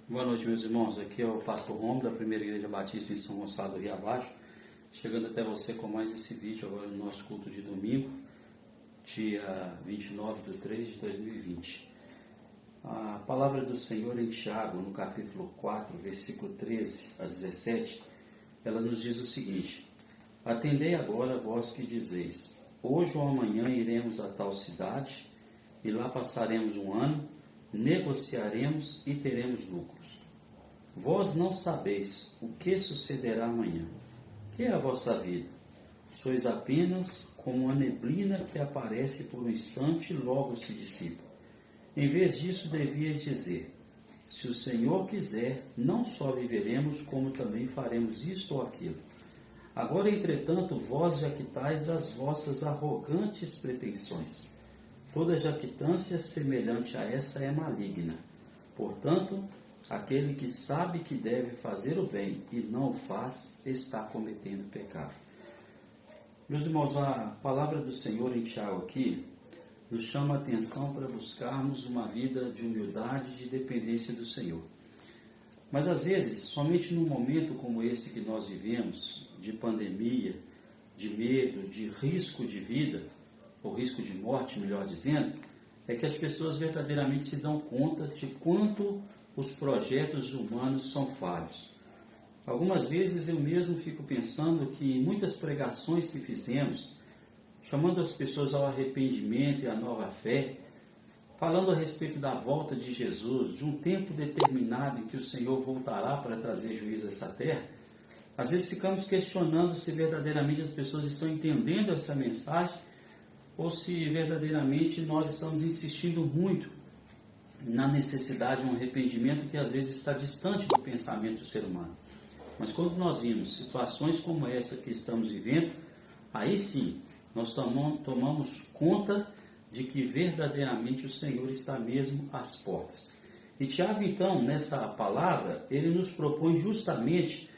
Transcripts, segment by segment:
Boa noite, meus irmãos. Aqui é o Pastor Romulo, da Primeira Igreja Batista em São Gonçalo do Rio Abaixo, chegando até você com mais esse vídeo agora no nosso culto de domingo, dia 29/3/2020. A palavra do Senhor em Tiago, no capítulo 4, versículo 13 a 17, ela nos diz o seguinte: Atendei agora vós que dizeis, hoje ou amanhã iremos a tal cidade, e lá passaremos um ano, negociaremos e teremos lucros. Vós não sabeis o que sucederá amanhã. Que é a vossa vida? Sois apenas como uma neblina que aparece por um instante e logo se dissipa. Em vez disso, devias dizer, se o Senhor quiser, não só viveremos, como também faremos isto ou aquilo. Agora, entretanto, vós jactais das vossas arrogantes pretensões. Toda jactância semelhante a essa é maligna. Portanto, aquele que sabe que deve fazer o bem e não o faz, está cometendo pecado. Meus irmãos, a palavra do Senhor em Tiago aqui nos chama a atenção para buscarmos uma vida de humildade e de dependência do Senhor. Mas às vezes, somente num momento como esse que nós vivemos, de pandemia, de medo, de risco de vida, ou risco de morte, melhor dizendo, é que as pessoas verdadeiramente se dão conta de quanto os projetos humanos são falhos. Algumas vezes eu mesmo fico pensando que em muitas pregações que fizemos, chamando as pessoas ao arrependimento e à nova fé, falando a respeito da volta de Jesus, de um tempo determinado em que o Senhor voltará para trazer juízo a essa terra, às vezes ficamos questionando se verdadeiramente as pessoas estão entendendo essa mensagem ou se verdadeiramente nós estamos insistindo muito na necessidade de um arrependimento que às vezes está distante do pensamento do ser humano. Mas quando nós vimos situações como essa que estamos vivendo, aí sim, nós tomamos conta de que verdadeiramente o Senhor está mesmo às portas. E Tiago, então, nessa palavra, ele nos propõe justamente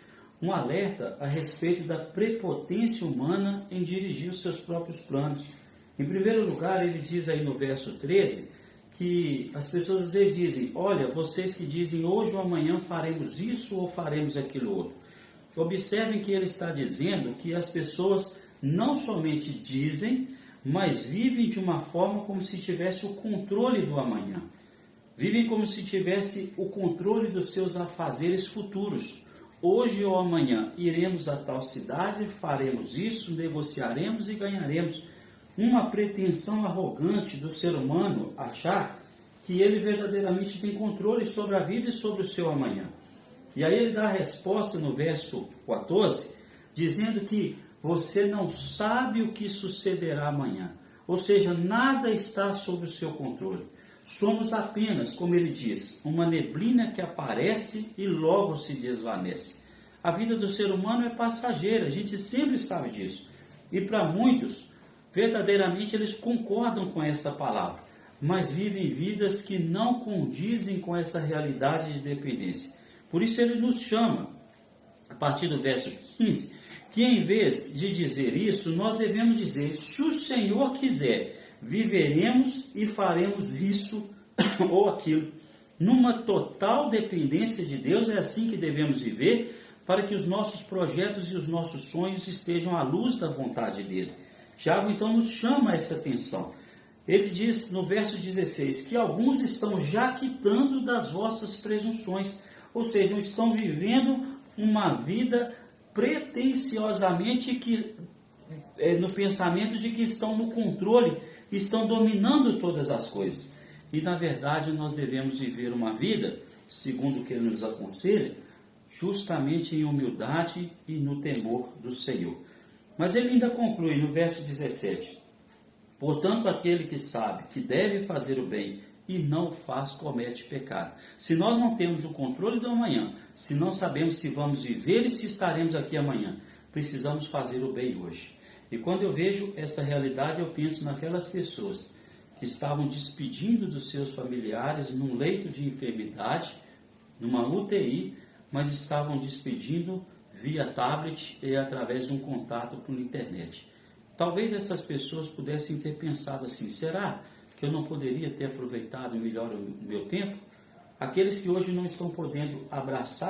um alerta a respeito da prepotência humana em dirigir os seus próprios planos. Em primeiro lugar, ele diz aí no verso 13, que as pessoas às vezes dizem, olha, vocês que dizem hoje ou amanhã faremos isso ou faremos aquilo outro. Observem que ele está dizendo que as pessoas não somente dizem, mas vivem de uma forma como se tivesse o controle do amanhã. Vivem como se tivesse o controle dos seus afazeres futuros. Hoje ou amanhã iremos a tal cidade, faremos isso, negociaremos e ganharemos. Uma pretensão arrogante do ser humano achar que ele verdadeiramente tem controle sobre a vida e sobre o seu amanhã. E aí ele dá a resposta no verso 14, dizendo que você não sabe o que sucederá amanhã. Ou seja, nada está sob o seu controle. Somos apenas, como ele diz, uma neblina que aparece e logo se desvanece. A vida do ser humano é passageira, a gente sempre sabe disso. E para muitos, verdadeiramente eles concordam com essa palavra, mas vivem vidas que não condizem com essa realidade de dependência. Por isso ele nos chama, a partir do verso 15, que em vez de dizer isso, nós devemos dizer, se o Senhor quiser, viveremos e faremos isso ou aquilo. Numa total dependência de Deus, é assim que devemos viver, para que os nossos projetos e os nossos sonhos estejam à luz da vontade dele. Tiago então nos chama essa atenção. Ele diz no verso 16 que alguns estão jactando das vossas presunções, ou seja, estão vivendo uma vida pretensiosamente no pensamento de que estão no controle, estão dominando todas as coisas. E na verdade nós devemos viver uma vida, segundo o que ele nos aconselha, justamente em humildade e no temor do Senhor. Mas ele ainda conclui no verso 17, portanto, aquele que sabe que deve fazer o bem e não o faz, comete pecado. Se nós não temos o controle do amanhã, se não sabemos se vamos viver e se estaremos aqui amanhã, precisamos fazer o bem hoje. E quando eu vejo essa realidade, eu penso naquelas pessoas que estavam despedindo dos seus familiares num leito de enfermidade, numa UTI, mas estavam despedindo via tablet e através de um contato por internet. Talvez essas pessoas pudessem ter pensado assim, será que eu não poderia ter aproveitado melhor o meu tempo? Aqueles que hoje não estão podendo abraçar